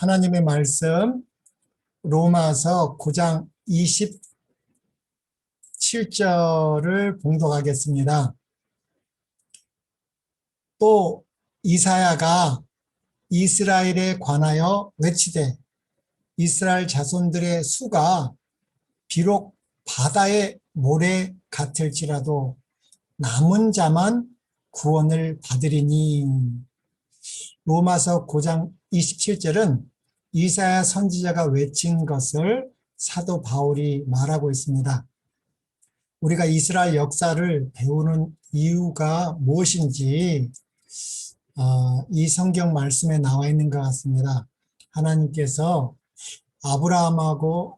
하나님의 말씀 로마서 9장 27절을 봉독하겠습니다. 또 이사야가 이스라엘에 관하여 외치되 이스라엘 자손들의 수가 비록 바다의 모래 같을지라도 남은 자만 구원을 받으리니. 로마서 9장 27절은 이사야 선지자가 외친 것을 사도 바울이 말하고 있습니다. 우리가 이스라엘 역사를 배우는 이유가 무엇인지 이 성경 말씀에 나와 있는 것 같습니다. 하나님께서 아브라함하고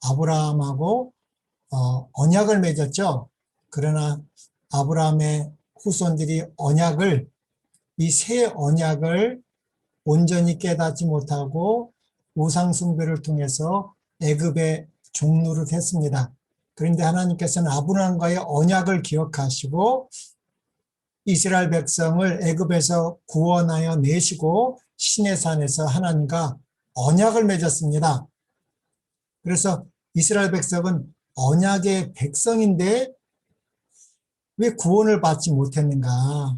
언약을 맺었죠. 그러나 아브라함의 후손들이 이 새 언약을 온전히 깨닫지 못하고 우상 숭배를 통해서 애굽의 종노릇 했습니다. 그런데 하나님께서는 아브라함과의 언약을 기억하시고 이스라엘 백성을 애굽에서 구원하여 내시고 시내산에서 하나님과 언약을 맺었습니다. 그래서 이스라엘 백성은 언약의 백성인데 왜 구원을 받지 못했는가?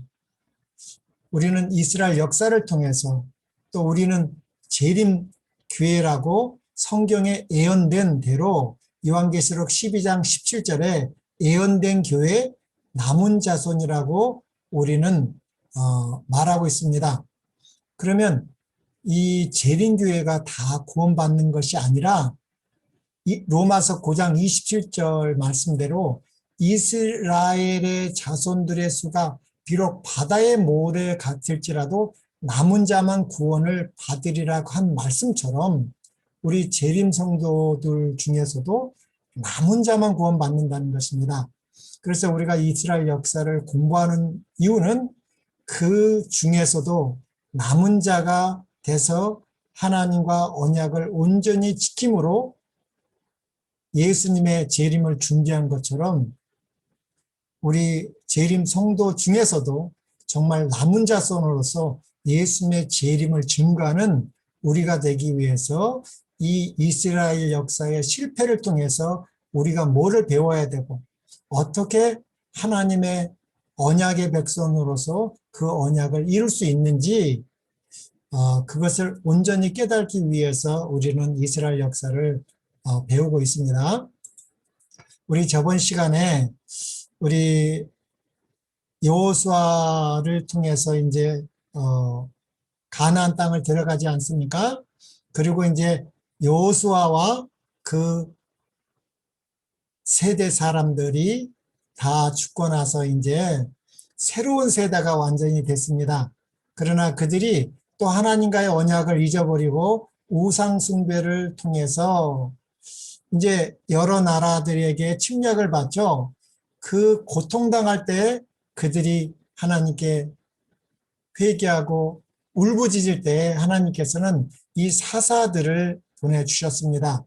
우리는 이스라엘 역사를 통해서 또 우리는 재림교회라고 성경에 예언된 대로 요한계시록 12장 17절에 예언된 교회 남은 자손이라고 우리는 말하고 있습니다. 그러면 이 재림교회가 다 구원받는 것이 아니라 이 로마서 9장 27절 말씀대로 이스라엘의 자손들의 수가 비록 바다의 모래 같을지라도 남은 자만 구원을 받으리라고 한 말씀처럼 우리 재림 성도들 중에서도 남은 자만 구원받는다는 것입니다. 그래서 우리가 이스라엘 역사를 공부하는 이유는 그 중에서도 남은 자가 돼서 하나님과 언약을 온전히 지킴으로 예수님의 재림을 준비한 것처럼 우리 재림 성도 중에서도 정말 남은 자손으로서 예수님의 재림을 증거하는 우리가 되기 위해서 이 이스라엘 역사의 실패를 통해서 우리가 뭐를 배워야 되고 어떻게 하나님의 언약의 백성으로서 그 언약을 이룰 수 있는지 그것을 온전히 깨닫기 위해서 우리는 이스라엘 역사를 배우고 있습니다. 우리 저번 시간에 우리 여호수아를 통해서 이제 가나안 땅을 들어가지 않습니까? 그리고 이제 여호수아와 그 세대 사람들이 다 죽고 나서 이제 새로운 세대가 완전히 됐습니다. 그러나 그들이 또 하나님과의 언약을 잊어버리고 우상 숭배를 통해서 이제 여러 나라들에게 침략을 받죠. 그 고통당할 때 그들이 하나님께 회개하고 울부짖을 때 하나님께서는 이 사사들을 보내주셨습니다.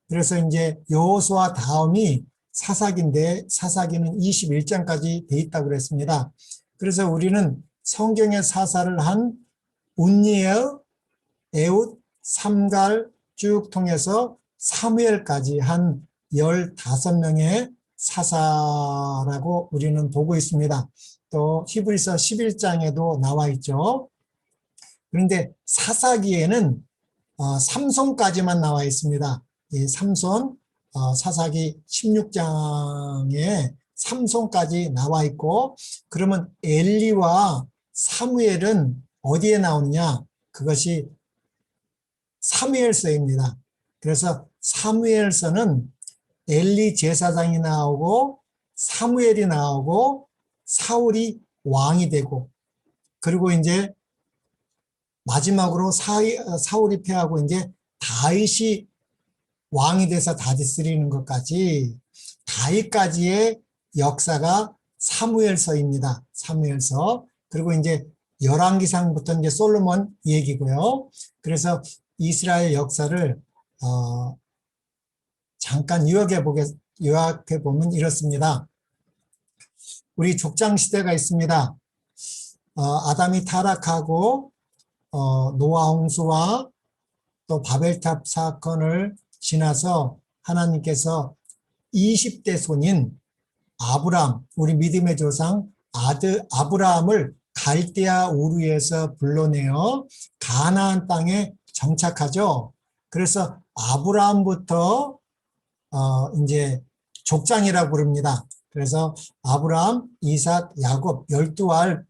그래서 이제 여호수아 다음이 사사기인데 사사기는 21장까지 돼 있다고 그랬습니다. 그래서 우리는 성경의 사사를 한 운니엘, 에훗, 삼갈 쭉 통해서 사무엘까지 한 15명의 사사라고 우리는 보고 있습니다. 또 히브리서 11장에도 나와 있죠. 그런데 사사기에는 삼손까지만 나와 있습니다. 이 삼손 사사기 16장에 삼손까지 나와 있고, 그러면 엘리와 사무엘은 어디에 나오느냐? 그것이 사무엘서입니다. 그래서 사무엘서는 엘리 제사장이 나오고 사무엘이 나오고 사울이 왕이 되고, 그리고 이제 마지막으로 사울이 패하고 이제 다윗이 왕이 돼서 다윗을 이루는 것까지 다윗까지의 역사가 사무엘서입니다. 사무엘서. 그리고 이제 열왕기상부터 이제 솔로몬 얘기고요. 그래서 이스라엘 역사를 잠깐 요약해 보면 이렇습니다. 우리 족장 시대가 있습니다. 아담이 타락하고 노아 홍수와 또 바벨탑 사건을 지나서 하나님께서 20대 손인 아브람, 우리 믿음의 조상 아들 아브라함을 갈대아 우르에서 불러내어 가나안 땅에 정착하죠. 그래서 아브라함부터 이제 족장이라고 부릅니다. 그래서 아브라함, 이삭, 야곱 12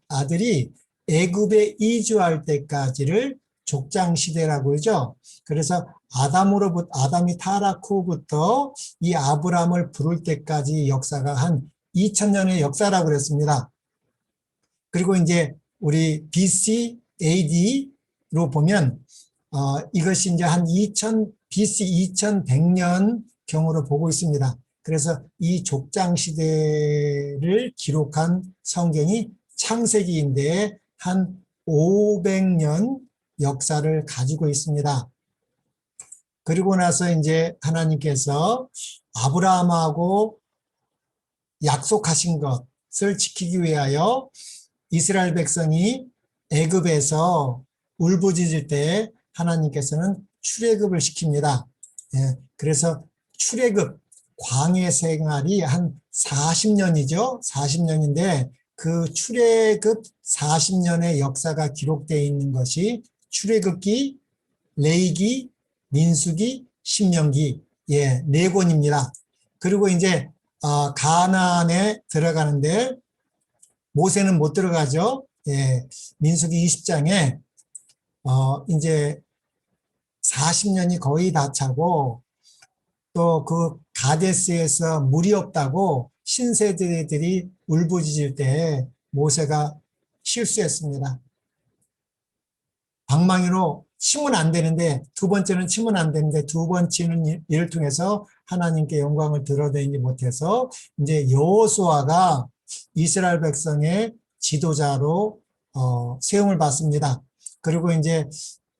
아들이 애굽에 이주할 때까지를 족장 시대라고 그러죠. 그래서 아담이 타락 후부터 이 아브라함을 부를 때까지 역사가 한 2000년의 역사라고 그랬습니다. 그리고 이제 우리 BC, AD로 보면 이것이 이제 한 BC 2100년 경으로 보고 있습니다. 그래서 이 족장 시대를 기록한 성경이 창세기인데 한 500년 역사를 가지고 있습니다. 그리고 나서 이제 하나님께서 아브라함하고 약속하신 것을 지키기 위하여 이스라엘 백성이 애굽에서 울부짖을 때 하나님께서는 출애굽을 시킵니다. 그래서 출애굽 광야 생활이 한 40년이죠. 40년인데 그 출애굽 40년의 역사가 기록되어 있는 것이 출애굽기, 레위기, 민수기, 신명기 4권입니다. 그리고 이제 가나안에 들어가는데 모세는 못 들어가죠. 민수기 20장에 이제 40년이 거의 다 차고 또 그 가데스에서 물이 없다고 신세대들이 울부짖을 때 모세가 실수했습니다. 방망이로 치면 안 되는데 두 번째는 치면 안 되는데 두 번째는 이를 통해서 하나님께 영광을 드러내지 못해서 이제 여호수아가 이스라엘 백성의 지도자로 세움을 받습니다. 그리고 이제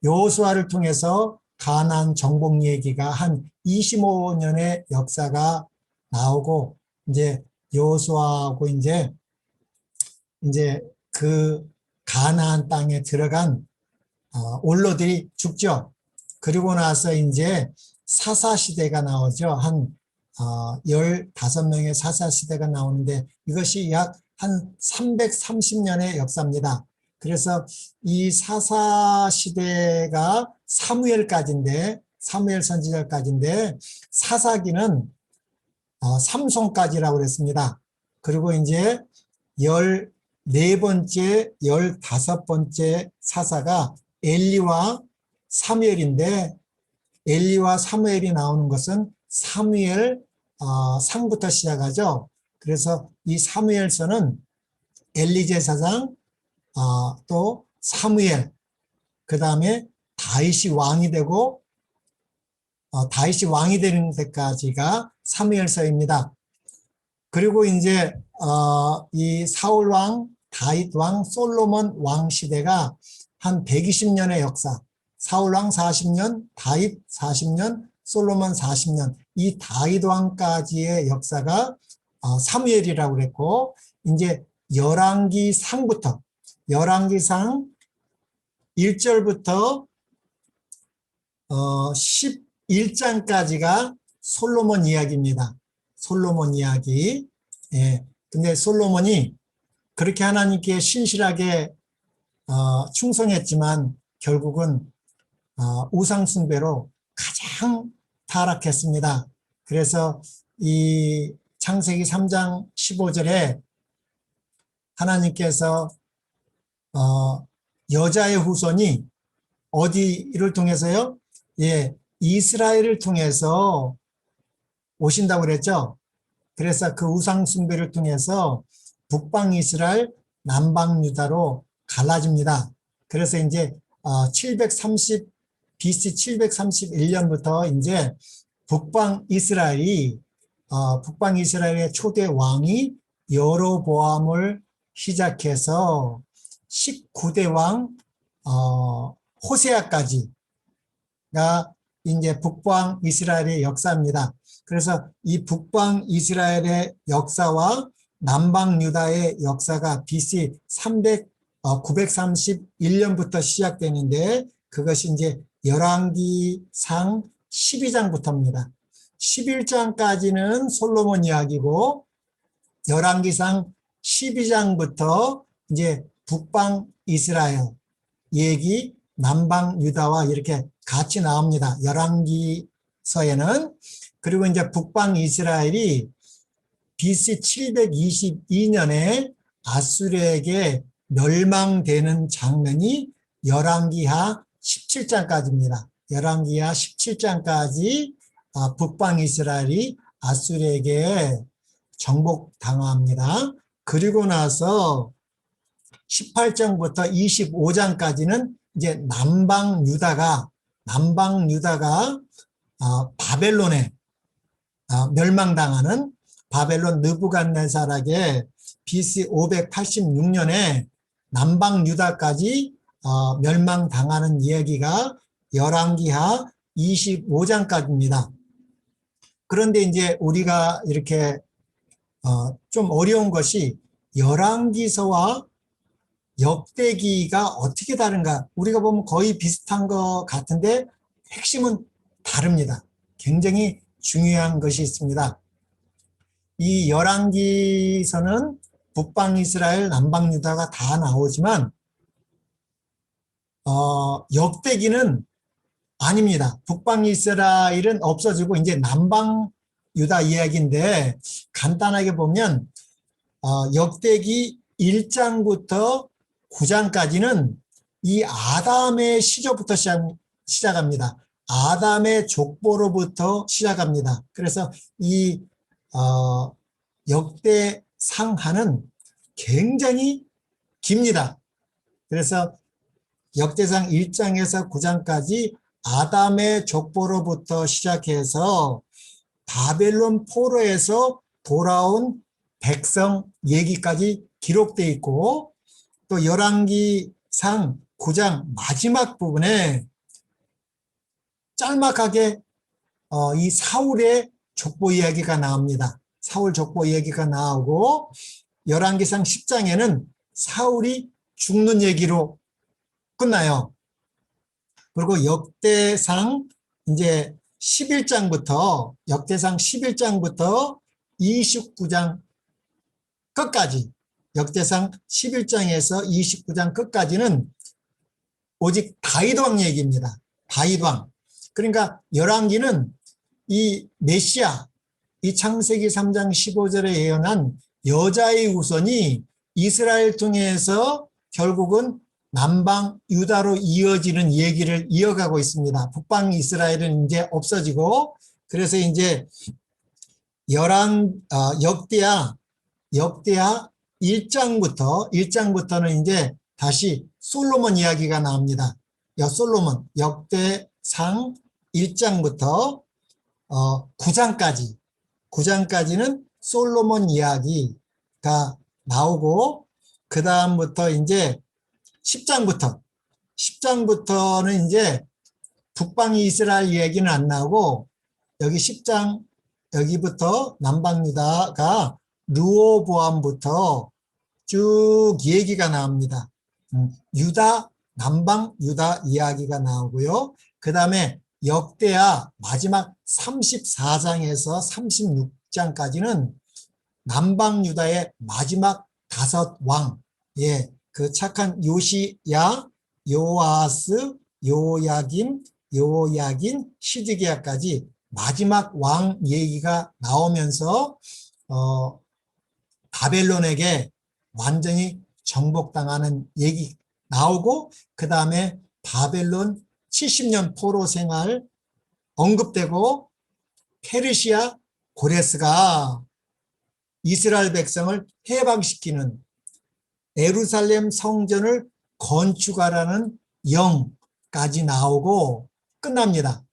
여호수아를 통해서 가나안 정복 얘기가 한 25년의 역사가 나오고 이제 여호수아하고 이제 그 가나안 땅에 들어간 원로들이 죽죠. 그리고 나서 이제 사사시대가 나오죠. 한 15명의 사사시대가 나오는데 이것이 약 한 330년의 역사입니다. 그래서 이 사사시대가 사무엘 선지자까지인데 사사기는 삼손까지라고 그랬습니다. 그리고 이제 14번째, 15번째 사사가 엘리와 사무엘인데 엘리와 사무엘이 나오는 것은 사무엘 상부터 시작하죠. 그래서 이 사무엘서는 엘리 제사장, 또 사무엘, 그 다음에 다윗이 왕이 되고 다윗이 왕이 되는 데까지가 사무엘서입니다. 그리고 이제 이 사울 왕, 다윗 왕, 솔로몬 왕 시대가 한 120년의 역사. 사울 왕 40년, 다윗 40년, 솔로몬 40년. 이 다윗 왕까지의 역사가 사무엘이라고 그랬고 이제 열왕기상부터 열왕기상 1절부터 11장까지가 솔로몬 이야기입니다. 솔로몬 이야기. 근데 솔로몬이 그렇게 하나님께 신실하게 충성했지만 결국은 우상 숭배로 가장 타락했습니다. 그래서 이 창세기 3장 15절에 하나님께서 여자의 후손이 어디를 통해서요? 이스라엘을 통해서 오신다고 그랬죠. 그래서 그 우상 숭배를 통해서 북방 이스라엘, 남방 유다로 갈라집니다. 그래서 이제 BC 731년부터 이제 북방 이스라엘의 초대 왕이 여로보암을 시작해서 19대 왕 호세아까지가 이제 북방 이스라엘의 역사입니다. 그래서 이 북방 이스라엘의 역사와 남방 유다의 역사가 BC 931년부터 시작되는데 그것이 이제 열왕기상 12장부터입니다. 11장까지는 솔로몬 이야기고 열왕기상 12장부터 이제 북방 이스라엘 얘기, 남방 유다와 이렇게 같이 나옵니다. 열왕기서에는. 그리고 이제 북방 이스라엘이 BC 722년에 아수르에게 멸망되는 장면이 열왕기하 17장까지입니다. 열왕기하 17장까지 북방 이스라엘이 아수르에게 정복당합니다. 그리고 나서 18장부터 25장까지는 이제 남방 유다가 바벨론에 멸망당하는 바벨론 느부갓네살에게 BC 586년에 남방 유다까지 멸망당하는 이야기가 열왕기하 25장까지입니다. 그런데 이제 우리가 이렇게 좀 어려운 것이 열왕기서와 역대기가 어떻게 다른가? 우리가 보면 거의 비슷한 것 같은데 핵심은 다릅니다. 굉장히 중요한 것이 있습니다. 이 열왕기서는 북방 이스라엘, 남방 유다가 다 나오지만 역대기는 아닙니다. 북방 이스라엘은 없어지고 이제 남방 유다 이야기인데 간단하게 보면 역대기 1장부터 9장까지는 이 아담의 시조부터 시작합니다. 아담의 족보로부터 시작합니다. 그래서 이 역대상하는 굉장히 깁니다. 그래서 역대상 1장에서 9장까지 아담의 족보로부터 시작해서 바벨론 포로에서 돌아온 백성 얘기까지 기록되어 있고 또 열왕기상 9장 마지막 부분에 짤막하게 이 사울의 족보 이야기가 나옵니다. 사울 족보 이야기가 나오고 열왕기상 10장에는 사울이 죽는 얘기로 끝나요. 그리고 역대상 이제 11장부터 29장 끝까지 역대상 11장에서 29장 끝까지는 오직 다윗 왕 얘기입니다. 다윗 왕. 그러니까 열왕기는 이 메시아, 이 창세기 3장 15절에 예언한 여자의 후손이 이스라엘 통해서 결국은 남방 유다로 이어지는 얘기를 이어가고 있습니다. 북방 이스라엘은 이제 없어지고 그래서 이제 역대하 1장부터는 이제 다시 솔로몬 이야기가 나옵니다. 솔로몬 역대상 1장부터 9장까지는 솔로몬 이야기가 나오고 그 다음부터 이제 10장부터는 이제 북방 이스라엘 얘기는 안 나오고 여기 10장 여기부터 남방 유다가 르호보암부터 쭉 얘기가 나옵니다. 남방 유다 이야기가 나오고요. 그 다음에 역대하 마지막 34장에서 36장까지는 남방 유다의 마지막 5왕, 그 착한 요시야, 요아스, 요야김, 시드기야까지 마지막 왕 얘기가 나오면서 바벨론에게 완전히 정복당하는 얘기 나오고 그 다음에 바벨론 70년 포로 생활 언급되고 페르시아 고레스가 이스라엘 백성을 해방시키는 예루살렘 성전을 건축하라는 영까지 나오고 끝납니다.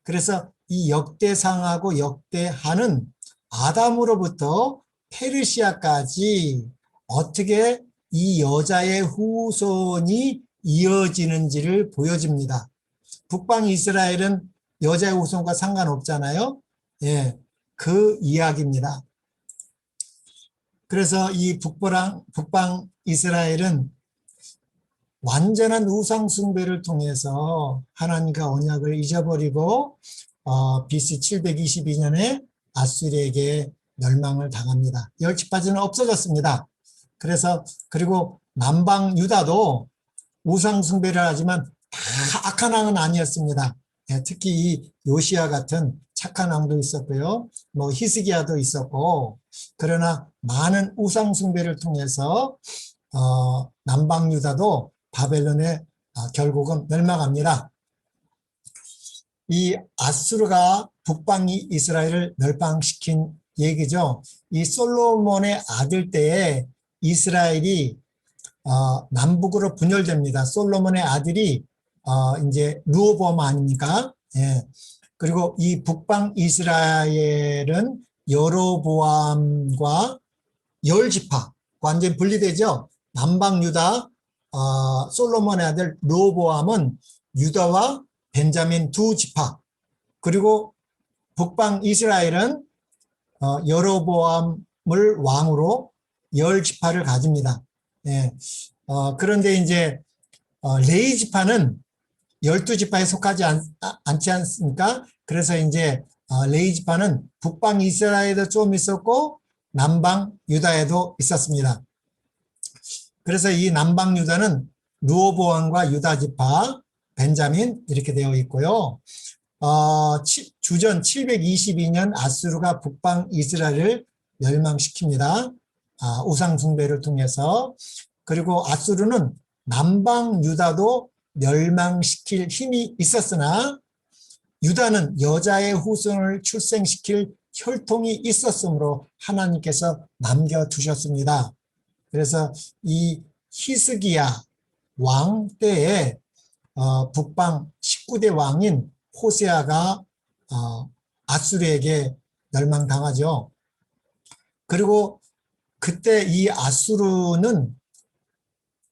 그래서 이 역대상하고 역대하는 아담으로부터 페르시아까지 어떻게 이 여자의 후손이 이어지는지를 보여줍니다. 북방 이스라엘은 여자의 후손과 상관없잖아요. 그 이야기입니다. 그래서 이 북방 이스라엘은 완전한 우상 숭배를 통해서 하나님과 언약을 잊어버리고 BC 722년에 아수르에게 멸망을 당합니다. 열 지파지는 없어졌습니다. 그래서 그리고 남방 유다도 우상 숭배를 하지만 다 악한 왕은 아니었습니다. 특히 이 요시야 같은 착한 왕도 있었고요. 뭐 히스기야도 있었고, 그러나 많은 우상 숭배를 통해서 남방 유다도 바벨론에 결국은 멸망합니다. 이 아수르가 북방 이스라엘을 멸망시킨 얘기죠. 이 솔로몬의 아들 때에 이스라엘이 남북으로 분열됩니다. 솔로몬의 아들이 이제 르호보암 아닙니까? 예. 그리고 이 북방 이스라엘은 여로보암과 열 지파 완전히 분리되죠. 남방 유다 솔로몬의 아들 르호보암은 유다와 벤자민 두 지파, 그리고 북방 이스라엘은 여로보암을 왕으로 열 지파를 가집니다. 예. 그런데 이제 레위 지파는 12지파에 속하지 않지 않습니까? 그래서 이제 레위 지파는 북방 이스라엘에도 좀 있었고 남방 유다에도 있었습니다. 그래서 이 남방 유다는 르호보암과 유다 지파, 벤자민 이렇게 되어 있고요. 주전 722년 아수르가 북방 이스라엘을 멸망시킵니다. 우상 숭배를 통해서. 그리고 아수르는 남방 유다도 멸망시킬 힘이 있었으나 유다는 여자의 후손을 출생시킬 혈통이 있었으므로 하나님께서 남겨두셨습니다. 그래서 이 히스기야 왕 때에 북방 19대 왕인 호세아가 아수르에게 멸망당하죠. 그리고 그때 이 아수르는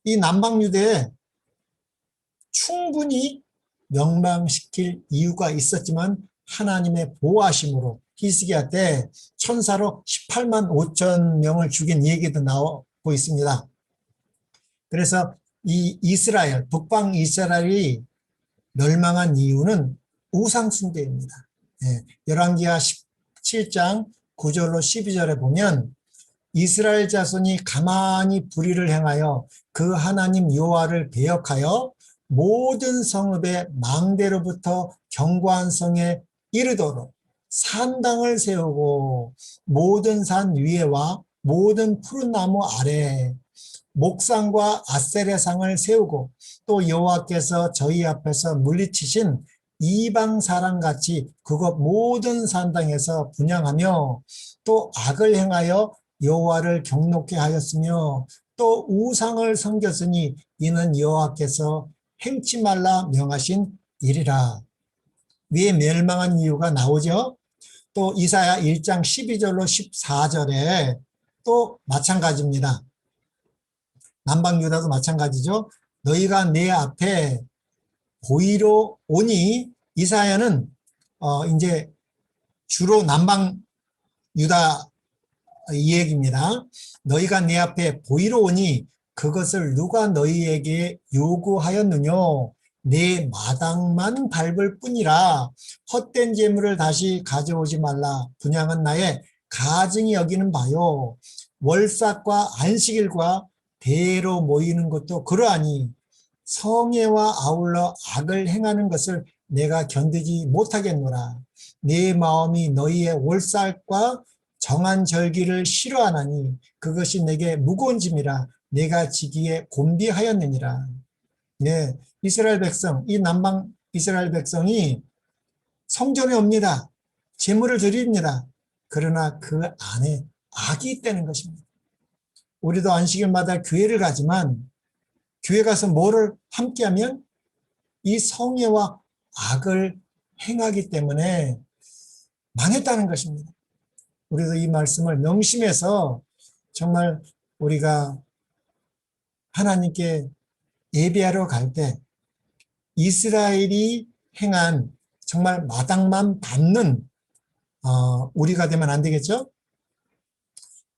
이 남방 유대에 충분히 멸망시킬 이유가 있었지만 하나님의 보호하심으로 히스기야 때 천사로 18만 5천 명을 죽인 얘기도 나오고 있습니다. 그래서 이 이스라엘, 북방 이스라엘이 멸망한 이유는 우상 숭배입니다. 열왕기하 17장 9절로 12절에 보면 이스라엘 자손이 가만히 불의를 행하여 그 하나님 여호와를 배역하여 모든 성읍의 망대로부터 견고한 성에 이르도록 산당을 세우고 모든 산 위에와 모든 푸른 나무 아래에 목상과 아세레상을 세우고 또 여호와께서 저희 앞에서 물리치신 이방 사람같이 그것 모든 산당에서 분향하며 또 악을 행하여 여호와를 경노케 하였으며 또 우상을 섬겼으니 이는 여호와께서 행치 말라 명하신 일이라. 위에 멸망한 이유가 나오죠. 또 이사야 1장 12절로 14절에 또 마찬가지입니다. 남방 유다도 마찬가지죠. 너희가 내 앞에 보이러 오니, 이사야는 이제 주로 남방 유다 이 얘기입니다. 너희가 내 앞에 보이러 오니 그것을 누가 너희에게 요구하였느냐? 내 마당만 밟을 뿐이라 헛된 재물을 다시 가져오지 말라. 분향은 나의 가증이 여기는 바요. 월삭과 안식일과 대로 모이는 것도 그러하니 성애와 아울러 악을 행하는 것을 내가 견디지 못하겠노라. 내 마음이 너희의 월삭과 정한 절기를 싫어하나니 그것이 내게 무거운 짐이라 내가 지기에 곤비하였느니라. 네, 이스라엘 백성, 이 남방 이스라엘 백성이 성전에 옵니다. 제물을 드립니다. 그러나 그 안에 악이 있다는 것입니다. 우리도 안식일마다 교회를 가지만 교회 가서 뭐를 함께하면 이 성애와 악을 행하기 때문에 망했다는 것입니다. 우리도 이 말씀을 명심해서 정말 우리가 하나님께 예배하러 갈 때 이스라엘이 행한 정말 마당만 밟는 우리가 되면 안 되겠죠?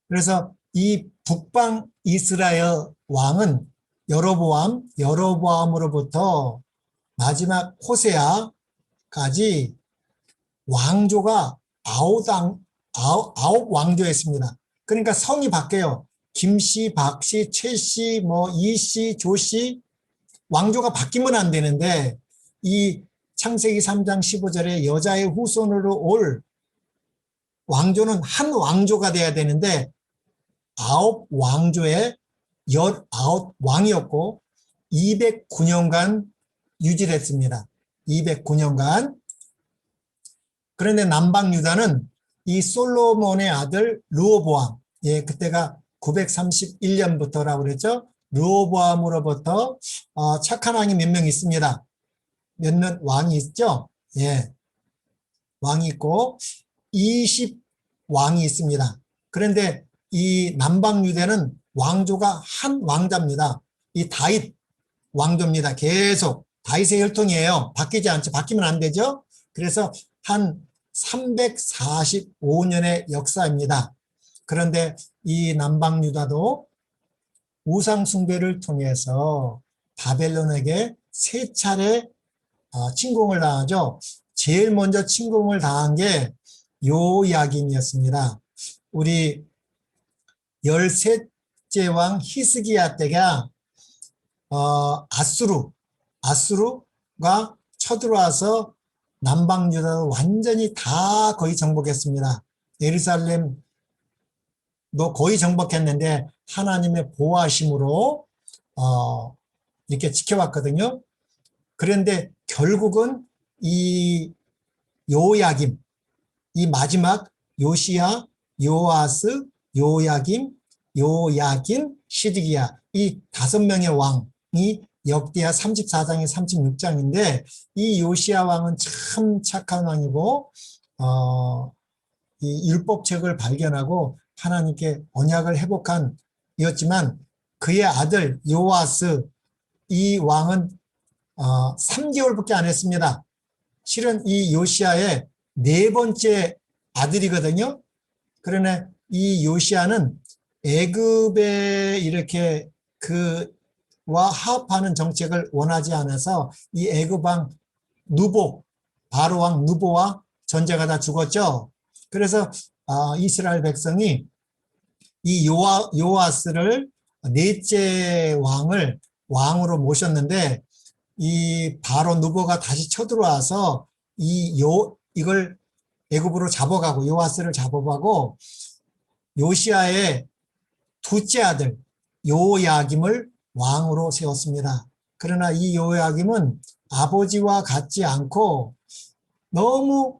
그래서 이 북방 이스라엘 왕은 여로보암으로부터 마지막 호세아까지 왕조가 아홉 왕조였습니다. 그러니까 성이 바뀌어요. 김씨, 박씨, 최씨, 뭐 이씨, 조씨, 왕조가 바뀌면 안 되는데 이 창세기 3장 15절에 여자의 후손으로 올 왕조는 한 왕조가 돼야 되는데 9왕조의 19왕이었고 209년간 유지했습니다. 209년간. 그런데 남방 유다는 이 솔로몬의 아들 르호보암, 그때가 931년부터라고 그랬죠. 르호보암으로부터 착한 왕이 몇 명 있습니다. 몇몇 왕이 있죠. 왕이 있고 20왕이 있습니다. 그런데 이 남방 유대는 왕조가 한 왕자입니다. 이 다윗 왕조입니다. 계속 다윗의 혈통이에요. 바뀌지 않죠. 바뀌면 안 되죠. 그래서 한 345년의 역사입니다. 그런데 이 남방 유다도 우상 숭배를 통해서 바벨론에게 세 차례 침공을 당하죠. 제일 먼저 침공을 당한 게 요야김이었습니다. 우리 13째 왕 히스기야 때가 아수르가 쳐들어와서 남방 유다를 완전히 다 거의 정복했습니다. 예루살렘도 거의 정복했는데 하나님의 보호하심으로 이렇게 지켜왔거든요. 그런데 결국은 이 요야김, 이 마지막 요시야, 요아스, 요야김, 시드기야, 이 5명의 왕이 역대하 34장에 36장인데 이 요시야 왕은 참 착한 왕이고 이 율법책을 발견하고 하나님께 언약을 회복한 이었지만 그의 아들 요아스 이 왕은 3개월밖에 안 했습니다. 실은 이 요시야의 4번째 아들이거든요. 그러나 이 요시야는 애굽에 이렇게 그와 화합하는 정책을 원하지 않아서 이 애굽 왕 누보, 바로 왕 누보와 전쟁하다 죽었죠. 그래서 이스라엘 백성이 이 요아스를 넷째 왕으로 모셨는데 이 바로 누보가 다시 쳐들어와서 이걸 애굽으로 잡아가고 요아스를 잡아가고 요시야의 둘째 아들 요야김을 왕으로 세웠습니다. 그러나 이 요야김은 아버지와 같지 않고 너무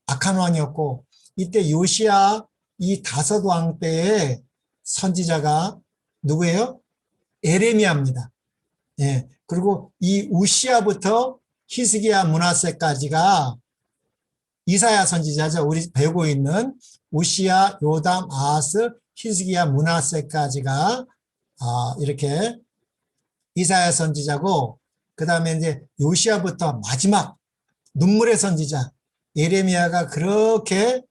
악한 왕이었고 이때 요시야 이 5왕 때의 선지자가 누구예요? 에레미야입니다. 그리고 이 우시야부터 히스기야 므낫세까지가 이사야 선지자죠. 우리 배우고 있는 우시야, 요담, 아하스, 히스기야, 므낫세까지가 이렇게 이사야 선지자고 그 다음에 이제 요시야부터 마지막 눈물의 선지자 예레미야가 그렇게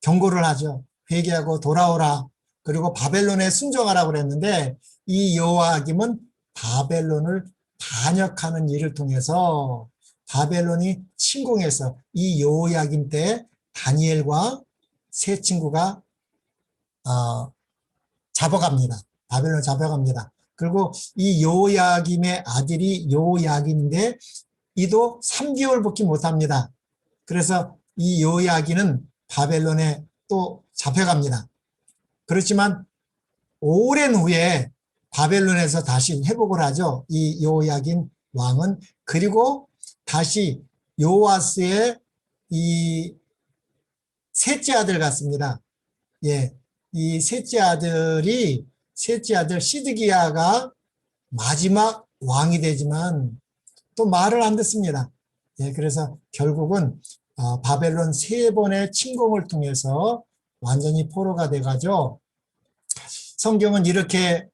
경고를 하죠. 회개하고 돌아오라. 그리고 바벨론에 순종하라고 그랬는데 이 여호야김은 바벨론을 반역하는 일을 통해서 바벨론이 침공해서 이 여호야김 때 다니엘과 세 친구가 잡아갑니다. 바벨론 잡아갑니다. 그리고 이 여호야김의 아들이 여호야김인데 이도 3개월밖에 못합니다. 그래서 이 여호야김은 바벨론에 또 잡혀갑니다. 그렇지만 오랜 후에 바벨론에서 다시 회복을 하죠. 이 여호야김 왕은. 그리고 다시 요아스의 이 셋째 아들 같습니다. 이 셋째 아들 시드기야가 마지막 왕이 되지만 또 말을 안 듣습니다. 그래서 결국은 바벨론 3번의 침공을 통해서 완전히 포로가 돼가지고 성경은 이렇게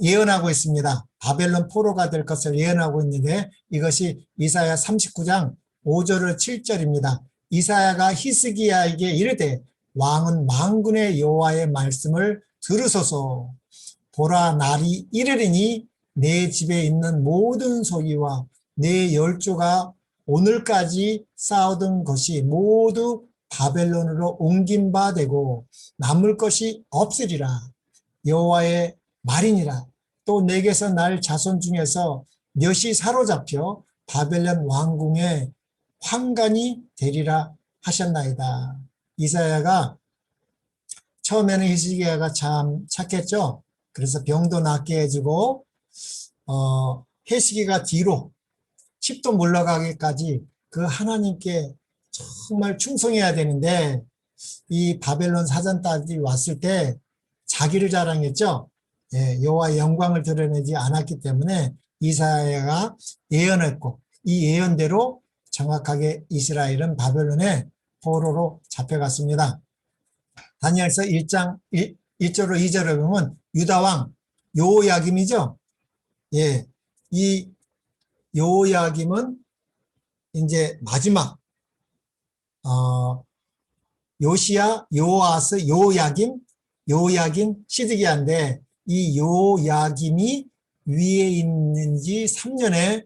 예언하고 있습니다. 바벨론 포로가 될 것을 예언하고 있는데 이것이 이사야 39장 5절을 7절입니다. 이사야가 히스기야에게 이르되 왕은 만군의 여호와의 말씀을 들으소서. 보라 날이 이르리니 내 집에 있는 모든 소유와 내 열조가 오늘까지 쌓아둔 것이 모두 바벨론으로 옮긴 바 되고 남을 것이 없으리라. 여호와의 말이니라. 또 내게서 날 자손 중에서 몇이 사로잡혀 바벨론 왕궁의 환관이 되리라 하셨나이다. 이사야가 처음에는 히스기야가 참 착했죠. 그래서 병도 낫게 해주고 히스기야가 뒤로 10도 물러가기까지 그 하나님께 정말 충성해야 되는데 이 바벨론 사전딸이 왔을 때 자기를 자랑했죠. 예, 여호와의 영광을 드러내지 않았기 때문에 이사야가 예언했고 이 예언대로 정확하게 이스라엘은 바벨론의 포로로 잡혀갔습니다. 다니엘서 1장 1절로 2절을 보면 유다왕 요야김이죠. 예, 이 요야김은 이제 마지막 요시야, 요아스, 요야김, 시드기야인데 이 요야김이 위에 있는 지 3년에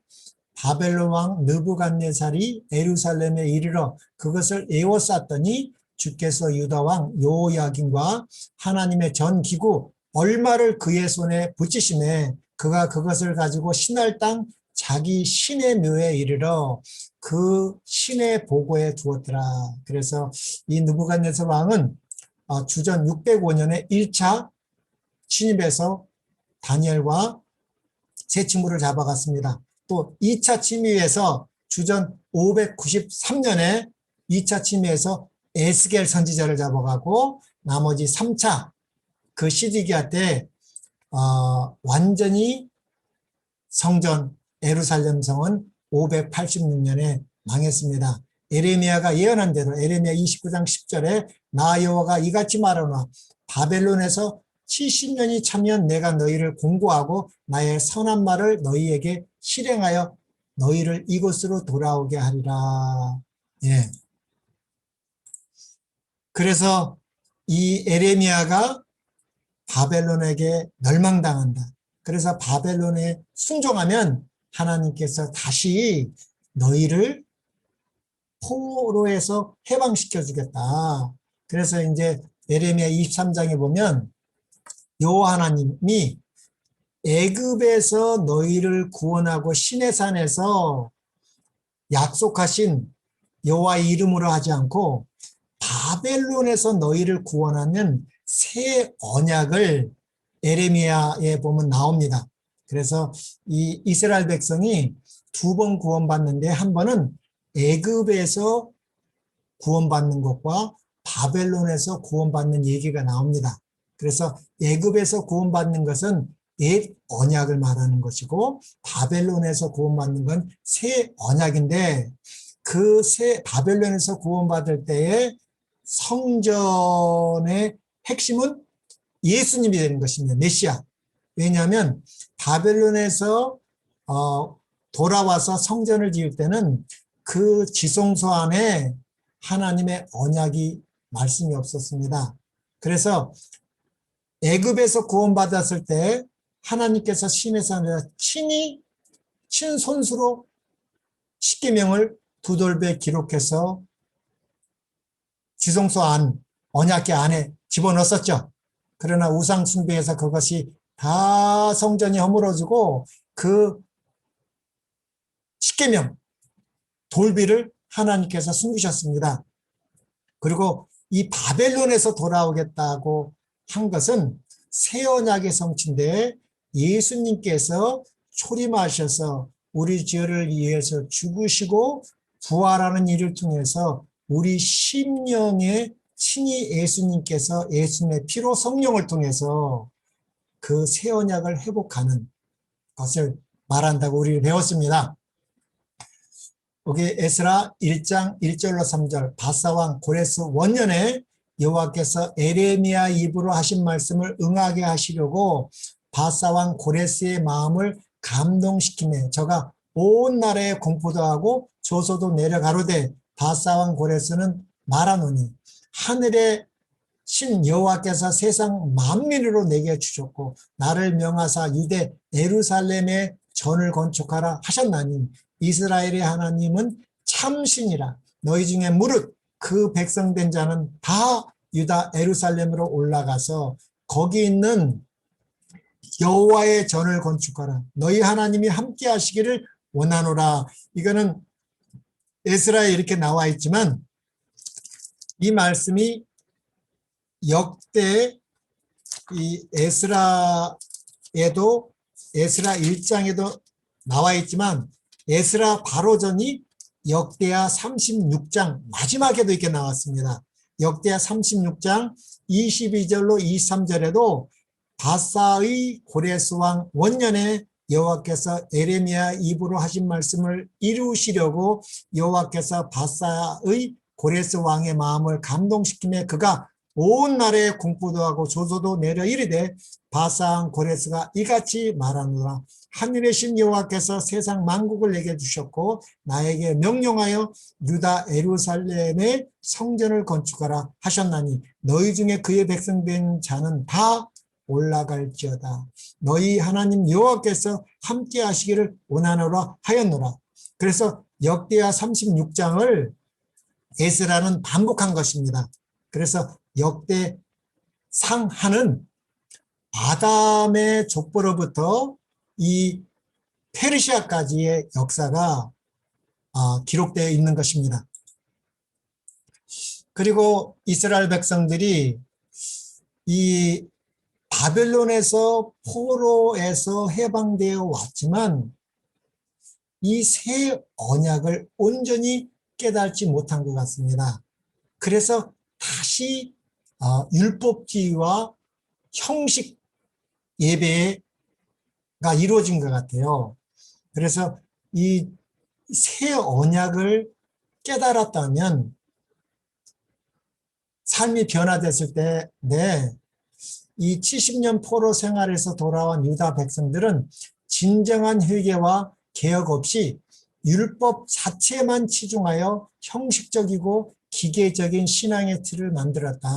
바벨론 왕 느부갓네살이 예루살렘에 이르러 그것을 에워쌌더니 주께서 유다 왕 요야김과 하나님의 전 기구 얼마를 그의 손에 붙이심에 그가 그것을 가지고 신할 땅 자기 신의 묘에 이르러 그 신의 보고에 두었더라. 그래서 이 느부갓네살 왕은 주전 605년에 1차 침입해서 다니엘과 세 친구를 잡아갔습니다. 또 2차 침입에서 주전 593년에 2차 침입에서 에스겔 선지자를 잡아가고 나머지 3차 그 시드기야 때 완전히 성전 예루살렘 성은 586년에 망했습니다. 에레미야가 예언한 대로 에레미야 29장 10절에 나 여호와가 이같이 말하노라 바벨론에서 70년이 차면 내가 너희를 공고하고 나의 선한 말을 너희에게 실행하여 너희를 이곳으로 돌아오게 하리라. 예. 그래서 이 에레미야가 바벨론에게 멸망당한다. 그래서 바벨론에 순종하면 하나님께서 다시 너희를 포로에서 해방시켜 주겠다. 그래서 이제 예레미야 23장에 보면 여호와 하나님이 애굽에서 너희를 구원하고 시내산에서 약속하신 여호와의 이름으로 하지 않고 바벨론에서 너희를 구원하는 새 언약을 에레미야에 보면 나옵니다. 그래서 이 이스라엘 백성이 두 번 구원받는데 한 번은 애굽에서 구원받는 것과 바벨론에서 구원받는 얘기가 나옵니다. 그래서 애굽에서 구원받는 것은 옛 언약을 말하는 것이고 바벨론에서 구원받는 건 새 언약인데 그 새 바벨론에서 구원받을 때에 성전의 핵심은 예수님이 되는 것입니다. 메시아. 왜냐하면 바벨론에서 돌아와서 성전을 지을 때는 그 지성소 안에 하나님의 언약이 말씀이 없었습니다. 그래서 애굽에서 구원받았을 때 하나님께서 시내산에서 친히 친손수로 십계명을 두 돌배 기록해서 지성소 안 언약궤 안에 집어넣었었죠. 그러나 우상 숭배에서 그것이 다 성전이 허물어지고 그 십계명 돌비를 하나님께서 숨기셨습니다. 그리고 이 바벨론에서 돌아오겠다고 한 것은 새 언약의 성취인데 예수님께서 초림하셔서 우리 죄를 위해서 죽으시고 부활하는 일을 통해서 우리 심령에 친히 예수님께서 예수님의 피로 성령을 통해서 그 새 언약을 회복하는 것을 말한다고 우리 배웠습니다. 여기 에스라 1장 1절로 3절 바사왕 고레스 원년에 여호와께서 에레미야 입으로 하신 말씀을 응하게 하시려고 바사왕 고레스의 마음을 감동시키며 저가 온 나라에 공포도 하고 조소도 내려가로되 바사왕 고레스는 말하노니 하늘에 신 여호와께서 세상 만민으로 내게 주셨고 나를 명하사 유대 예루살렘에 전을 건축하라 하셨나니 이스라엘의 하나님은 참신이라. 너희 중에 무릇 그 백성된 자는 다 유다 예루살렘으로 올라가서 거기 있는 여호와의 전을 건축하라. 너희 하나님이 함께 하시기를 원하노라. 이거는 에스라에 이렇게 나와 있지만 이 말씀이 역대 이 에스라 1장에도 나와 있지만 에스라 바로 전이 역대하 36장 마지막에도 이렇게 나왔습니다. 역대하 36장 22절로 23절에도 바사의 고레스 왕 원년에 여호와께서 에레미야 입으로 하신 말씀을 이루시려고 여호와께서 바사의 고레스 왕의 마음을 감동시키며 그가 온 나라에 공포도 하고 조소도 내려 이르되 바사왕 고레스가 이같이 말하노라. 하늘의 신 여호와께서 세상 만국을 내게 주셨고 나에게 명령하여 유다 예루살렘에 성전을 건축하라 하셨나니 너희 중에 그의 백성된 자는 다 올라갈지어다. 너희 하나님 여호와께서 함께 하시기를 원하노라 하였노라. 그래서 역대하 36장을 에스라는 반복한 것입니다. 그래서 역대 상하는 아담의 족보로부터 이 페르시아까지의 역사가 기록되어 있는 것입니다. 그리고 이스라엘 백성들이 이 바벨론에서 포로에서 해방되어 왔지만 이 새 언약을 온전히 깨닫지 못한 것 같습니다. 그래서 다시 율법주의와 형식 예배가 이루어진 것 같아요. 그래서 이 새 언약을 깨달았다면 삶이 변화됐을 때, 이 70년 포로 생활에서 돌아온 유다 백성들은 진정한 회개와 개혁 없이 율법 자체만 치중하여 형식적이고 기계적인 신앙의 틀을 만들었다.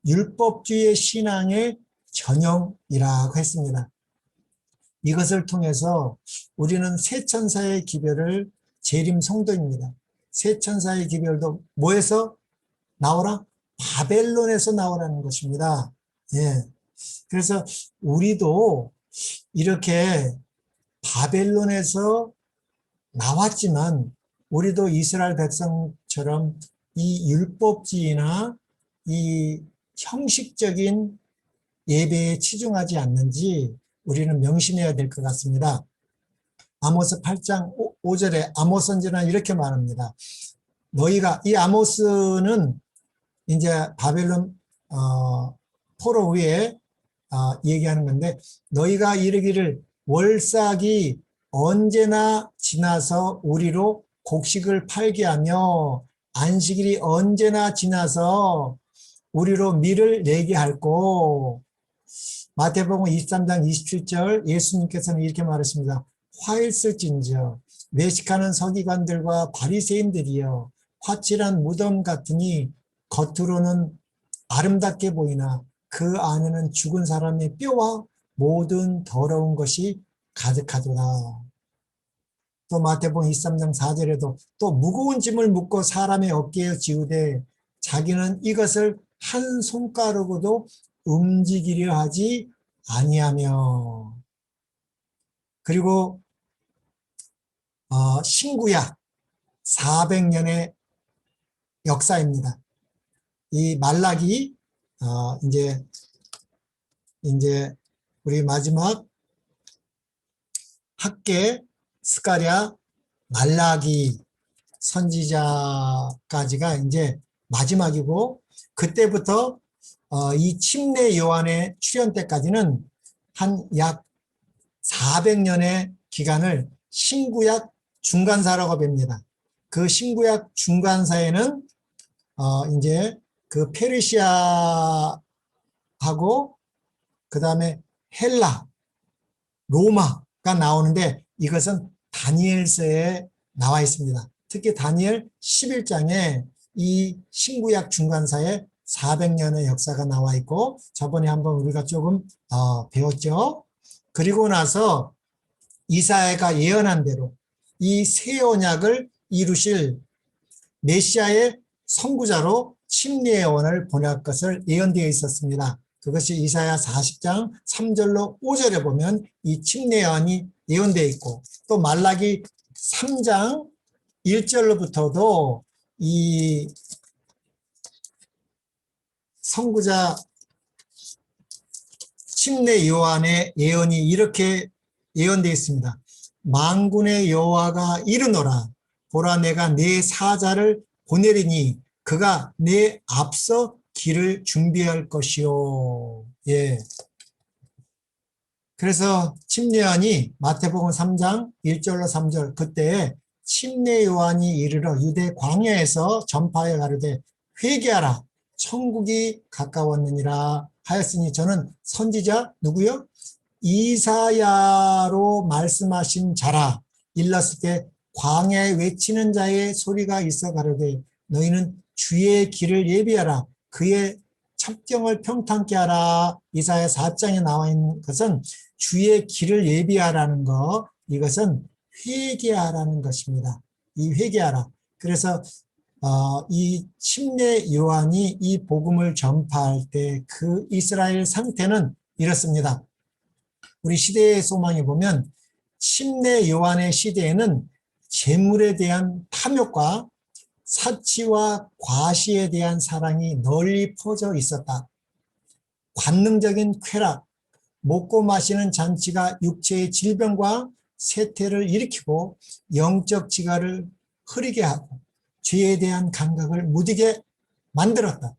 율법주의 신앙의 전형이라고 했습니다. 이것을 통해서 우리는 새 천사의 기별을 재림 성도입니다. 새 천사의 기별도 뭐에서 나오라? 바벨론에서 나오라는 것입니다. 예. 그래서 우리도 이렇게 바벨론에서 나왔지만 우리도 이스라엘 백성처럼 이 율법주의나 이 형식적인 예배에 치중하지 않는지 우리는 명심해야 될 것 같습니다. 아모스 8장 5절에 아모스 선지자는 이렇게 말합니다. 너희가, 이 아모스는 이제 바벨론 포로 위에 얘기하는 건데, 너희가 이르기를 월삭이 언제나 지나서 우리로 곡식을 팔게 하며 안식일이 언제나 지나서 우리로 밀을 내게 할꼬. 마태복음 23장 27절 예수님께서는 이렇게 말했습니다. 화일쓸진저 외식하는 서기관들과 바리새인들이여 화칠한 무덤 같으니 겉으로는 아름답게 보이나 그 안에는 죽은 사람의 뼈와 모든 더러운 것이 가득하도다. 또 마태복음 23장 4절에도 또 무거운 짐을 묶고 사람의 어깨에 지우되 자기는 이것을 한 손가락으로도 움직이려 하지 아니하며. 그리고 신구약 400년의 역사입니다. 이 말라기 이제 우리 마지막 학계 스가랴 말라기 선지자까지가 이제 마지막이고, 그때부터 이 침례 요한의 출현 때까지는 한 약 400년의 기간을 신구약 중간사라고 봅니다. 그 신구약 중간사에는 이제 그 페르시아하고 그 다음에 헬라, 로마가 나오는데 이것은 다니엘서에 나와 있습니다. 특히 다니엘 11장에 이 신구약 중간사에 400년의 역사가 나와 있고 저번에 한번 우리가 조금 배웠죠. 그리고 나서 이사야가 예언한 대로 이 새 언약을 이루실 메시아의 선구자로 침례의 원을 보낼 것을 예언되어 있었습니다. 그것이 이사야 40장 3절로 5절에 보면 이 침례 예언이 예언되어 있고 또 말라기 3장 1절로부터도 이 선구자 침례 요한의 예언이 이렇게 예언되어 있습니다. 만군의 여호와가 이르노라 보라 내가 내 사자를 보내리니 그가 내 앞서 길을 준비할 것이요. 예. 그래서 침례 요한이 마태복음 3장 1절로 3절 그때 침례 요한이 이르러 유대 광야에서 전파하여 가르되 회개하라 천국이 가까웠느니라 하였으니 저는 선지자 누구요? 이사야로 말씀하신 자라. 일렀을 때 광야에 외치는 자의 소리가 있어 가로되 너희는 주의 길을 예비하라 그의 첩경을 평탄케 하라. 이사야 4장에 나와 있는 것은 주의 길을 예비하라는 것, 이것은 회개하라는 것입니다. 이 회개하라. 그래서 이 침례 요한이 이 복음을 전파할 때 그 이스라엘 상태는 이렇습니다. 우리 시대의 소망에 보면 침례 요한의 시대에는 재물에 대한 탐욕과 사치와 과시에 대한 사랑이 널리 퍼져 있었다. 관능적인 쾌락, 먹고 마시는 잔치가 육체의 질병과 쇠퇴를 일으키고 영적 지가를 흐리게 하고 죄에 대한 감각을 무디게 만들었다.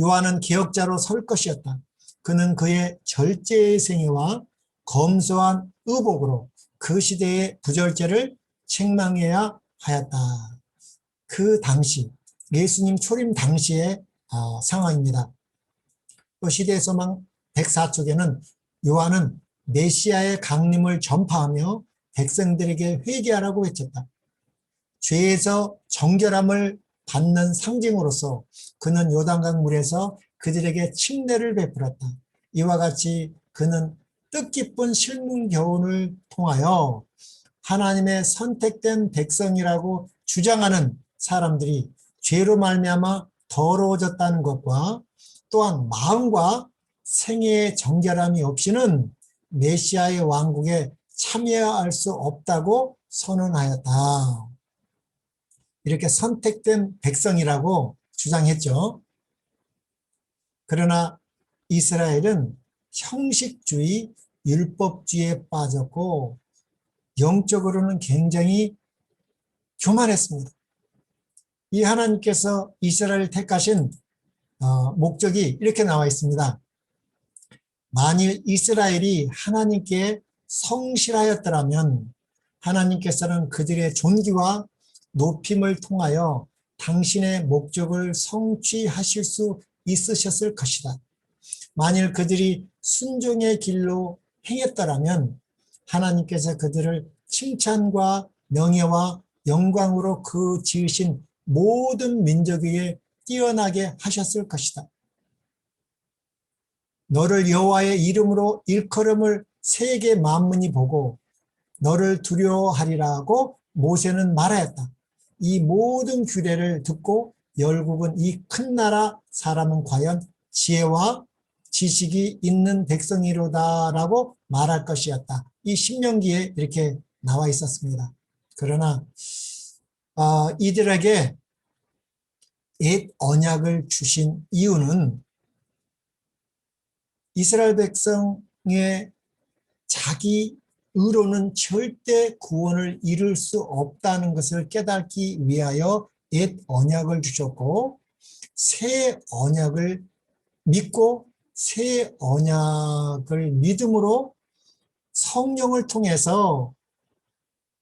요한은 개혁자로 설 것이었다. 그는 그의 절제의 생애와 검소한 의복으로 그 시대의 부절제를 책망해야 하였다. 그 당시 예수님 초림 당시의 상황입니다. 또 시대의 소망 104쪽에는 요한은 메시아의 강림을 전파하며 백성들에게 회개하라고 외쳤다. 죄에서 정결함을 받는 상징으로서 그는 요단강 물에서 그들에게 침례를 베풀었다. 이와 같이 그는 뜻깊은 실문 교훈을 통하여 하나님의 선택된 백성이라고 주장하는 사람들이 죄로 말미암아 더러워졌다는 것과 또한 마음과 생애의 정결함이 없이는 메시아의 왕국에 참여할 수 없다고 선언하였다. 이렇게 선택된 백성이라고 주장했죠. 그러나 이스라엘은 형식주의, 율법주의에 빠졌고 영적으로는 굉장히 교만했습니다. 이 하나님께서 이스라엘을 택하신 목적이 이렇게 나와 있습니다. 만일 이스라엘이 하나님께 성실하였더라면 하나님께서는 그들의 존귀와 높임을 통하여 당신의 목적을 성취하실 수 있으셨을 것이다. 만일 그들이 순종의 길로 행했더라면 하나님께서 그들을 칭찬과 명예와 영광으로 그 지으신 모든 민족 위에 뛰어나게 하셨을 것이다. 너를 여호와의 이름으로 일컬음을 세계 만민이 보고 너를 두려워하리라고 모세는 말하였다. 이 모든 규례를 듣고 열국은 이 큰 나라 사람은 과연 지혜와 지식이 있는 백성이로다라고 말할 것이었다. 이 신명기에 이렇게 나와 있었습니다. 그러나 이들에게 옛 언약을 주신 이유는 이스라엘 백성의 자기 의로는 절대 구원을 이룰 수 없다는 것을 깨닫기 위하여 옛 언약을 주셨고 새 언약을 믿고 새 언약을 믿음으로 성령을 통해서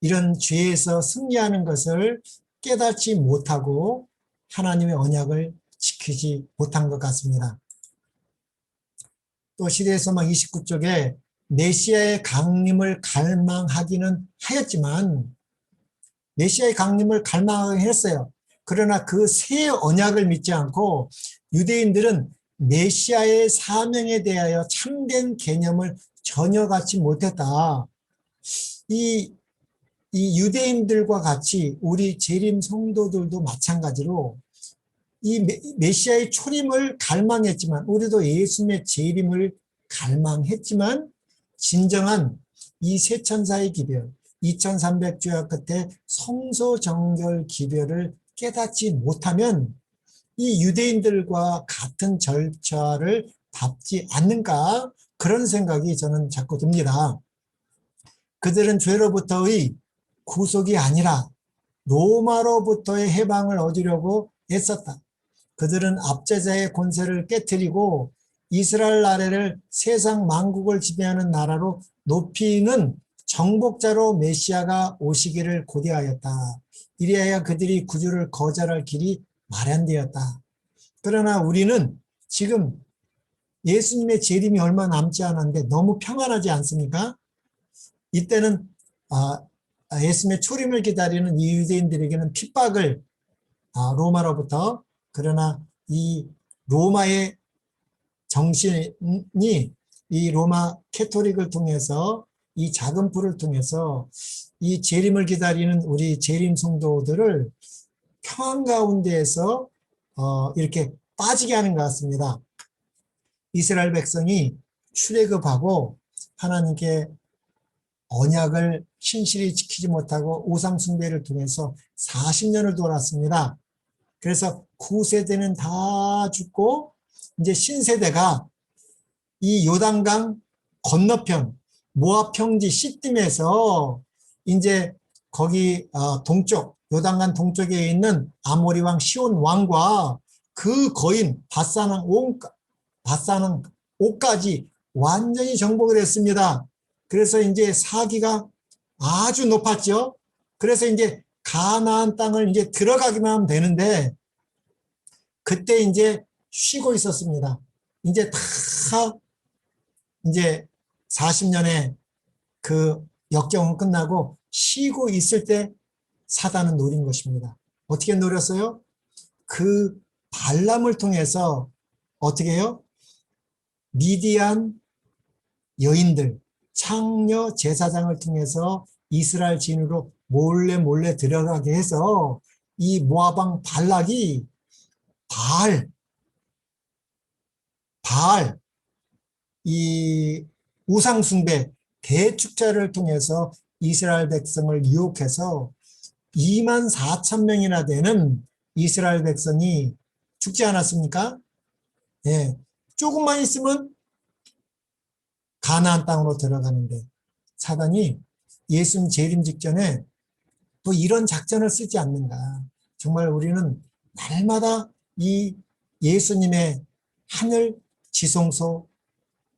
이런 죄에서 승리하는 것을 깨닫지 못하고 하나님의 언약을 지키지 못한 것 같습니다. 또 시대의 소망 29쪽에 메시아의 강림을 갈망하기는 하였지만 메시아의 강림을 갈망하긴 했어요. 그러나 그 새 언약을 믿지 않고 유대인들은 메시아의 사명에 대하여 참된 개념을 전혀 갖지 못했다. 이, 이 유대인들과 같이 우리 재림 성도들도 마찬가지로 이 메시아의 초림을 갈망했지만, 우리도 예수님의 재림을 갈망했지만, 진정한 이 세 천사의 기별, 2300주야 끝에 성소 정결 기별을 깨닫지 못하면 이 유대인들과 같은 절차를 밟지 않는가, 그런 생각이 저는 자꾸 듭니다. 그들은 죄로부터의 구속이 아니라 로마로부터의 해방을 얻으려고 애썼다. 그들은 압제자의 권세를 깨뜨리고 이스라엘 나라를 세상 만국을 지배하는 나라로 높이는 정복자로 메시아가 오시기를 고대하였다. 이리하여 그들이 구주를 거절할 길이 마련되었다. 그러나 우리는 지금 예수님의 재림이 얼마 남지 않았는데 너무 평안하지 않습니까? 이때는 예수님의 초림을 기다리는 이 유대인들에게는 핍박을 로마로부터, 그러나 이 로마의 정신이 이 로마 캐토릭을 통해서, 이 작은 풀을 통해서 이 재림을 기다리는 우리 재림 성도들을 평안 가운데에서 이렇게 빠지게 하는 것 같습니다. 이스라엘 백성이 출애굽하고 하나님께 언약을 신실히 지키지 못하고 우상 숭배를 통해서 40년을 돌았습니다. 그래서 9세대는 다 죽고 이제 신세대가 이 요단강 건너편 모압 평지 시딤에서 이제 거기 동쪽, 요단강 동쪽에 있는 아모리 왕 시온 왕과 그 거인 바사는 옥까지 완전히 정복을 했습니다. 그래서 이제 사기가 아주 높았죠. 그래서 이제 가나안 땅을 이제 들어가기만 하면 되는데, 그때 이제 쉬고 있었습니다. 이제 다 이제 40년의 그 역경은 끝나고 쉬고 있을 때 사단은 노린 것입니다. 어떻게 노렸어요? 그 발람을 통해서 어떻게 해요? 미디안 여인들, 창녀 제사장을 통해서 이스라엘 진으로 몰래 들어가게 해서 이 모압 왕 발락이 이 우상숭배 대축제를 통해서 이스라엘 백성을 유혹해서 24,000명이나 되는 이스라엘 백성이 죽지 않았습니까? 예, 조금만 있으면 가나안 땅으로 들어가는데 사단이 예수님 재림 직전에 또 이런 작전을 쓰지 않는가. 정말 우리는 날마다 이 예수님의 하늘 지성소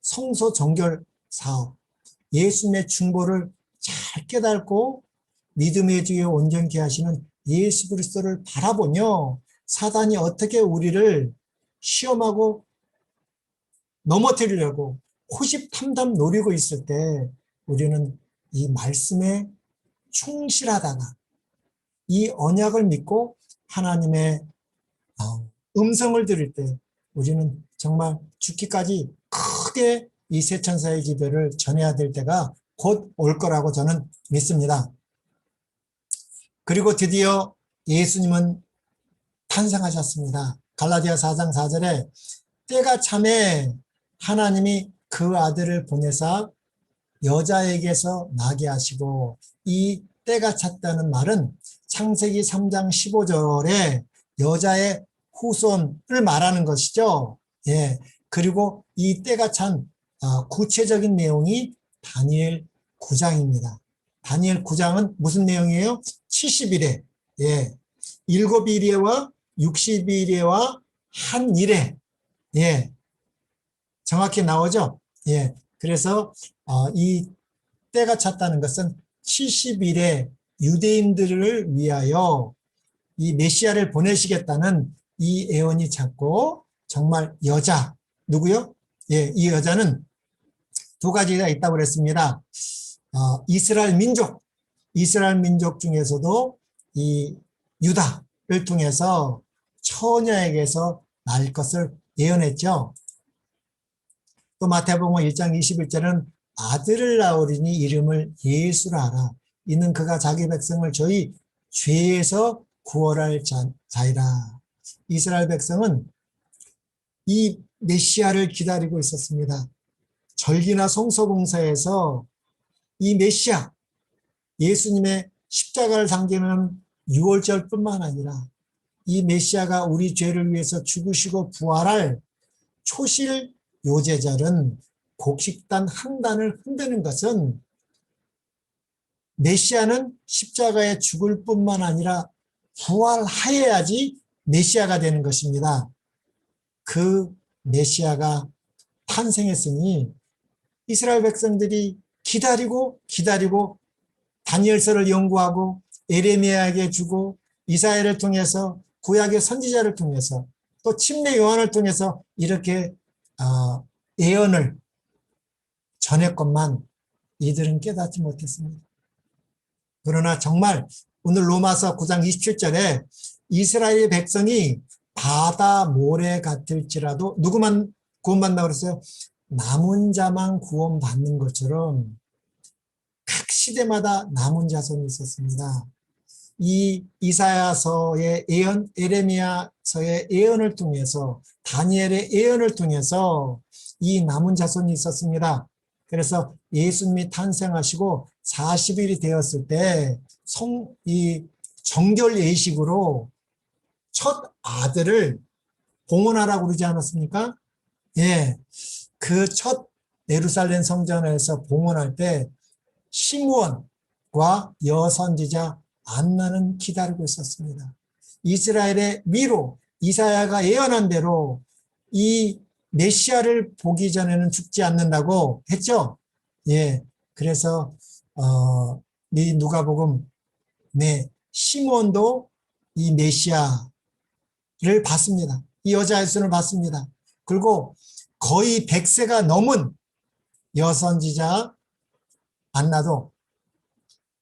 성소 정결 사업, 예수님의 중보를 잘 깨닫고 믿음의 주에 온전케 하시는 예수 그리스도를 바라보며 사단이 어떻게 우리를 시험하고 넘어뜨리려고 호십탐탐 노리고 있을 때 우리는 이 말씀에 충실하다가 이 언약을 믿고 하나님의 음성을 들을 때 우리는 정말 죽기까지 크게 이 세 천사의 기별을 전해야 될 때가 곧 올 거라고 저는 믿습니다. 그리고 드디어 예수님은 탄생하셨습니다. 갈라디아 4장 4절에 때가 참에 하나님이 그 아들을 보내사 여자에게서 나게 하시고, 이 때가 찼다는 말은 창세기 3장 15절에 여자의 후손을 말하는 것이죠. 예. 그리고 이 때가 찬 구체적인 내용이 다니엘 9장입니다. 다니엘 9장은 무슨 내용이에요? 70일에, 예. 7일에와 60일에와 한 일에, 예. 정확히 나오죠? 예. 그래서 이 때가 찼다는 것은 70일에 유대인들을 위하여 이 메시아를 보내시겠다는 이 예언이 찼고, 정말 여자, 누구요? 예, 이 여자는 두 가지가 있다고 그랬습니다. 이스라엘 민족 중에서도 이 유다를 통해서 처녀에게서 날 것을 예언했죠. 또 마태복음 1장 21절은 아들을 낳으리니 이름을 예수라 하라. 이는 그가 자기 백성을 저희 죄에서 구원할 자이라. 이스라엘 백성은 이 메시아를 기다리고 있었습니다. 절기나 성서봉사에서 이 메시아, 예수님의 십자가를 상징하는 유월절뿐만 아니라 이 메시아가 우리 죄를 위해서 죽으시고 부활할 초실 요제절은 곡식단 한 단을 흔드는 것은 메시아는 십자가에 죽을 뿐만 아니라 부활하여야지 메시아가 되는 것입니다. 그 메시아가 탄생했으니 이스라엘 백성들이 기다리고 다니엘서를 연구하고 에레미야에게 주고 이사야를 통해서 구약의 선지자를 통해서 또 침례 요한을 통해서 이렇게 예언을 전했건만 이들은 깨닫지 못했습니다. 그러나 정말 오늘 로마서 9장 27절에 이스라엘 백성이 바다 모래 같을지라도 누구만 구원받는다고 그랬어요? 남은 자만 구원받는 것처럼 각 시대마다 남은 자손이 있었습니다. 이 이사야서의 예언, 에레미야서의 예언을 통해서 다니엘의 예언을 통해서 이 남은 자손이 있었습니다. 그래서 예수님이 탄생하시고 40일이 되었을 때 이 정결 예식으로 첫 아들을 봉헌하라고 그러지 않았습니까? 예, 그 첫 예루살렘 성전에서 봉헌할 때 시므온과 여선지자 안나는 기다리고 있었습니다. 이스라엘의 위로 이사야가 예언한 대로 이 메시아를 보기 전에는 죽지 않는다고 했죠. 예, 그래서 이 누가복음 시므온도 이 메시아를 봤습니다. 이 여자 예수를 봤습니다. 그리고 거의 100세가 넘은 여선지자 안나도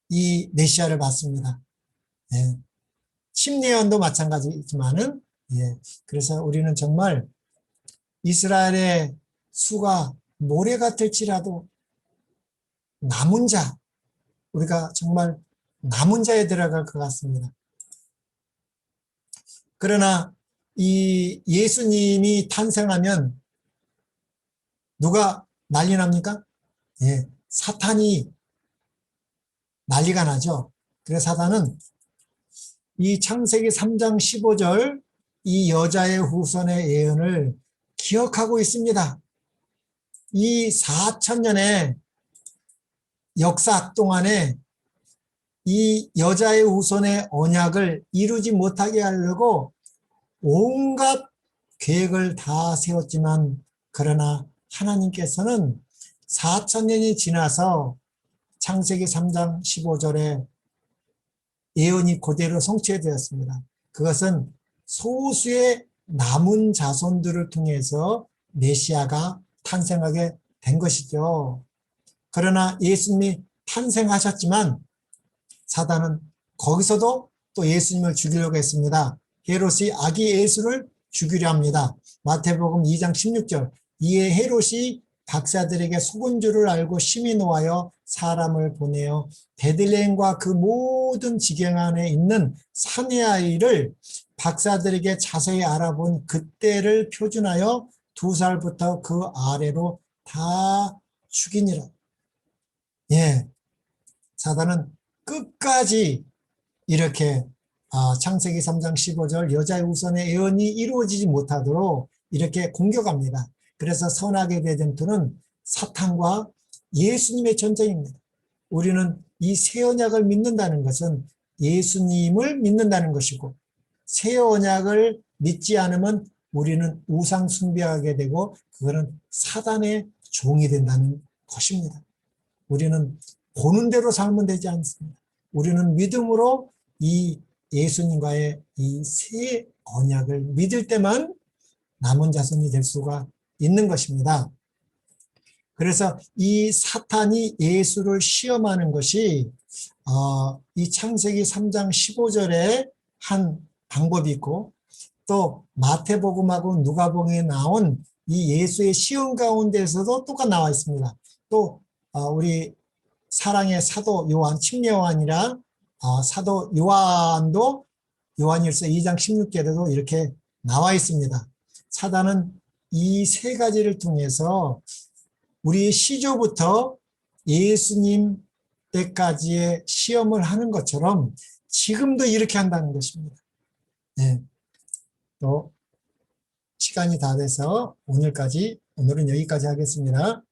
이 메시아를 봤습니다. 예. 심리언도 마찬가지지만은 그래서 우리는 정말 이스라엘의 수가 모래 같을지라도 남은 자, 우리가 정말 남은 자에 들어갈 것 같습니다. 그러나 이 예수님이 탄생하면 누가 난리 납니까? 예, 사탄이 난리가 나죠. 그래서 사탄은 이 창세기 3장 15절 이 여자의 후손의 예언을 기억하고 있습니다. 이 4,000년의 역사 동안에 이 여자의 후손의 언약을 이루지 못하게 하려고 온갖 계획을 다 세웠지만 그러나 하나님께서는 4,000년이 지나서 창세기 3장 15절에 예언이 그대로 성취되었습니다. 그것은 소수의 남은 자손들을 통해서 메시아가 탄생하게 된 것이죠. 그러나 예수님이 탄생하셨지만 사단은 거기서도 또 예수님을 죽이려고 했습니다. 헤롯이 아기 예수를 죽이려 합니다. 마태복음 2장 16절 이에 헤롯이 박사들에게 속은 줄을 알고 심히 노하여 사람을 보내어 베들레헴과 그 모든 지경 안에 있는 사내 아이를 박사들에게 자세히 알아본 그때를 표준하여 2살부터 그 아래로 다 죽이니라. 예, 사단은 끝까지 이렇게 창세기 3장 15절 여자의 후손의 예언이 이루어지지 못하도록 이렇게 공격합니다. 그래서 선악의 대쟁투는 사탄과 예수님의 전쟁입니다. 우리는 이 새 언약을 믿는다는 것은 예수님을 믿는다는 것이고 새 언약을 믿지 않으면 우리는 우상 숭배하게 되고 그거는 사단의 종이 된다는 것입니다. 우리는 보는 대로 살면 되지 않습니다. 우리는 믿음으로 이 예수님과의 이 새 언약을 믿을 때만 남은 자손이 될 수가 있는 것입니다. 그래서 이 사탄이 예수를 시험하는 것이 이 창세기 3장 15절에 한 방법이 있고 또 마태복음하고 누가복음에 나온 이 예수의 시험 가운데에서도 또가 나와 있습니다. 또 우리 사랑의 사도 요한, 침례요한이랑 사도 요한도 요한일서 2장 16절에도 이렇게 나와 있습니다. 사단은 이 세 가지를 통해서 우리 시조부터 예수님 때까지의 시험을 하는 것처럼 지금도 이렇게 한다는 것입니다. 네. 또 시간이 다 돼서 오늘은 여기까지 하겠습니다.